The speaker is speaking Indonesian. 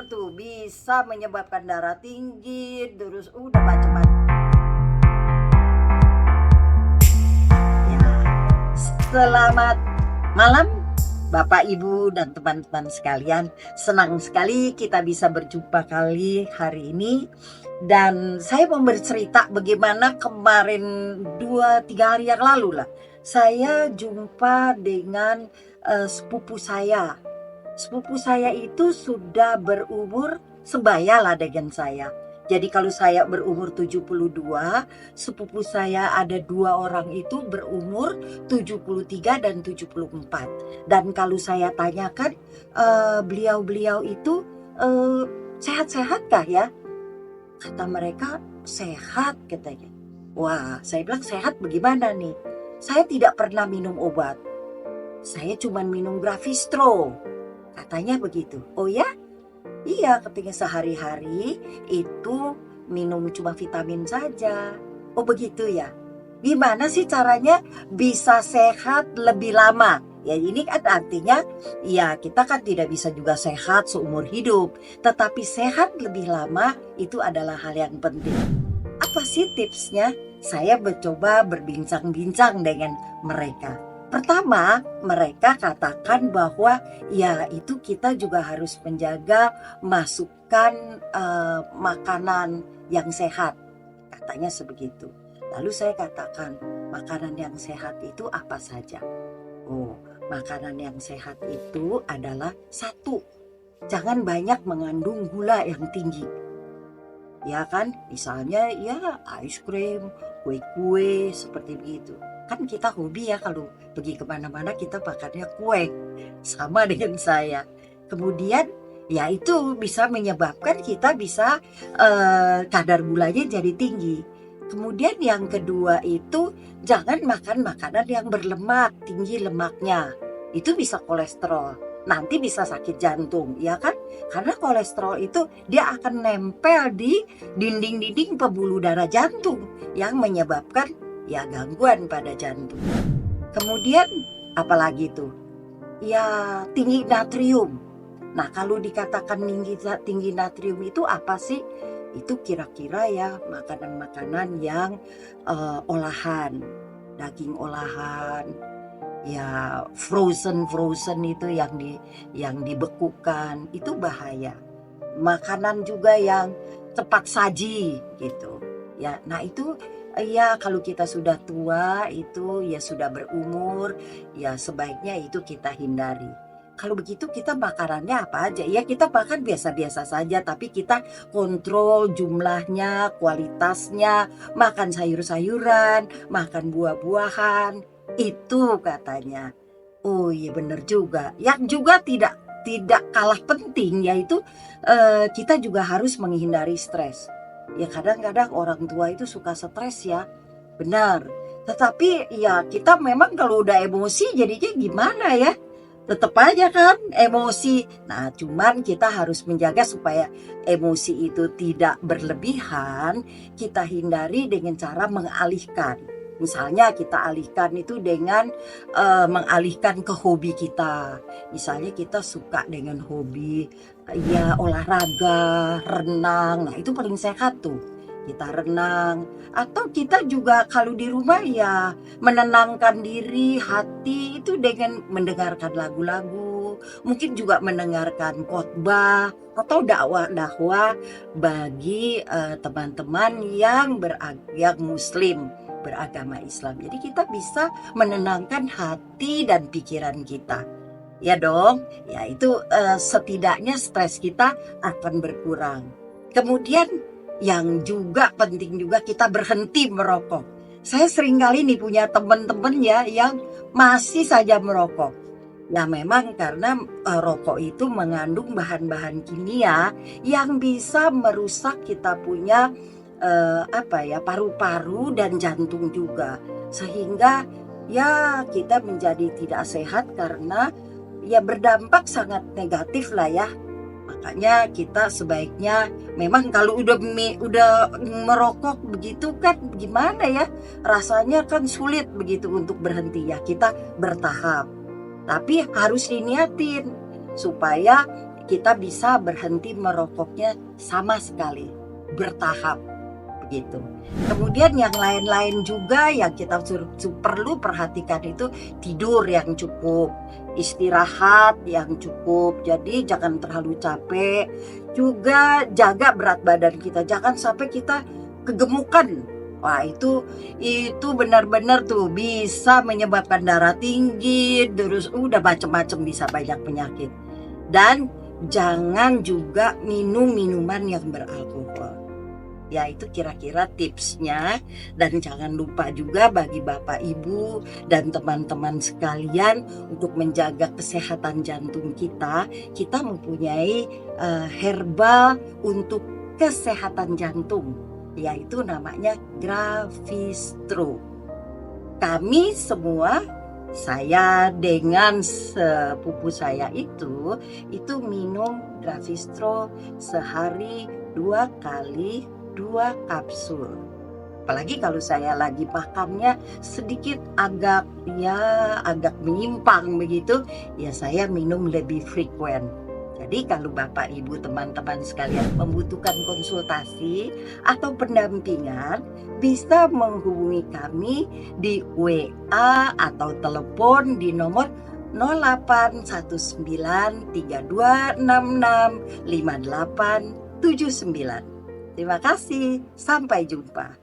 tuh bisa menyebabkan darah tinggi, terus udah macam-macam. Ya, selamat malam Bapak, Ibu, dan teman-teman sekalian. Senang sekali kita bisa berjumpa kali hari ini. Dan saya mau bercerita bagaimana kemarin 2-3 hari yang lalu lah, saya jumpa dengan sepupu saya. Sepupu saya itu sudah berumur sebaya lah dengan saya. Jadi kalau saya berumur 72, sepupu saya ada 2 orang itu berumur 73 dan 74. Dan kalau saya tanyakan, beliau-beliau itu sehat-sehat kah ya? Kata mereka sehat katanya. Wah, saya bilang sehat bagaimana nih? Saya tidak pernah minum obat. Saya cuma minum Gravistro. Katanya begitu. Oh ya? Iya, katanya sehari-hari itu minum cuma vitamin saja. Oh begitu ya? Gimana sih caranya bisa sehat lebih lama? Ya ini kan artinya ya kita kan tidak bisa juga sehat seumur hidup. Tetapi sehat lebih lama itu adalah hal yang penting. Apa sih tipsnya? Saya mencoba berbincang-bincang dengan mereka. Pertama, mereka katakan bahwa ya itu kita juga harus menjaga masukkan makanan yang sehat. Katanya sebegitu. Lalu saya katakan, makanan yang sehat itu apa saja? Oh, makanan yang sehat itu adalah 1, jangan banyak mengandung gula yang tinggi. Ya kan, misalnya ya ice cream, kue-kue seperti begitu. Kan kita hobi ya kalau pergi kemana-mana kita makannya kue, sama dengan saya. Kemudian ya itu bisa menyebabkan kita bisa kadar gulanya jadi tinggi. Kemudian yang kedua itu jangan makan makanan yang berlemak, tinggi lemaknya. Itu bisa kolesterol. Nanti bisa sakit jantung, ya kan? Karena kolesterol itu dia akan nempel di dinding-dinding pembuluh darah jantung yang menyebabkan ya gangguan pada jantung. Kemudian apalagi tuh? Ya tinggi natrium. Nah kalau dikatakan tinggi natrium itu apa sih? Itu kira-kira ya makanan-makanan yang olahan, daging olahan, ya frozen itu yang dibekukan itu bahaya. Makanan juga yang cepat saji gitu. Ya, nah itu ya kalau kita sudah tua itu ya sudah berumur ya sebaiknya itu kita hindari. Kalau begitu kita makanannya apa aja? Ya kita makan biasa-biasa saja tapi kita kontrol jumlahnya, kualitasnya, makan sayur-sayuran, makan buah-buahan. Itu katanya. Oh iya benar juga. Yang juga tidak kalah penting yaitu kita juga harus menghindari stres. Ya kadang-kadang orang tua itu suka stres ya. Benar. Tetapi ya kita memang kalau udah emosi jadinya gimana ya? Tetap aja kan emosi. Nah cuman kita harus menjaga supaya emosi itu tidak berlebihan. Kita hindari dengan cara mengalihkan. Misalnya kita alihkan itu dengan mengalihkan ke hobi kita. Misalnya kita suka dengan hobi ya olahraga, renang. Nah itu paling sehat tuh. Kita renang. Atau kita juga kalau di rumah ya menenangkan diri, hati itu dengan mendengarkan lagu-lagu. Mungkin juga mendengarkan khotbah atau dakwah-dakwah bagi teman-teman yang muslim, beragama Islam. Jadi kita bisa menenangkan hati dan pikiran kita. Ya dong, ya itu setidaknya stres kita akan berkurang. Kemudian yang juga penting juga kita berhenti merokok. Saya sering kali nih punya teman-teman ya yang masih saja merokok. Ya memang karena rokok itu mengandung bahan-bahan kimia yang bisa merusak kita punya paru-paru dan jantung juga, sehingga ya kita menjadi tidak sehat karena ya berdampak sangat negatif lah ya. Makanya kita sebaiknya memang kalau udah merokok begitu kan gimana ya, rasanya kan sulit begitu untuk berhenti ya, kita bertahap. Tapi harus diniatin supaya kita bisa berhenti merokoknya sama sekali, bertahap begitu. Kemudian yang lain-lain juga yang kita perlu perhatikan itu tidur yang cukup, istirahat yang cukup. Jadi jangan terlalu capek. Juga jaga berat badan kita, jangan sampai kita kegemukan. Wah, itu benar-benar tuh bisa menyebabkan darah tinggi, terus udah macem-macem, bisa banyak penyakit. Dan jangan juga minum minuman yang beralkohol. Ya, itu kira-kira tipsnya. Dan jangan lupa juga bagi Bapak Ibu dan teman-teman sekalian untuk menjaga kesehatan jantung kita mempunyai herbal untuk kesehatan jantung, yaitu namanya Gravistro. Kami semua, saya dengan sepupu saya itu minum Gravistro sehari 2 kali 2 kapsul. Apalagi kalau saya lagi makannya sedikit agak menyimpang begitu, ya saya minum lebih frekuen. Jadi kalau Bapak Ibu teman-teman sekalian membutuhkan konsultasi atau pendampingan, bisa menghubungi kami di WA atau telepon di nomor 081932665879. Terima kasih, sampai jumpa.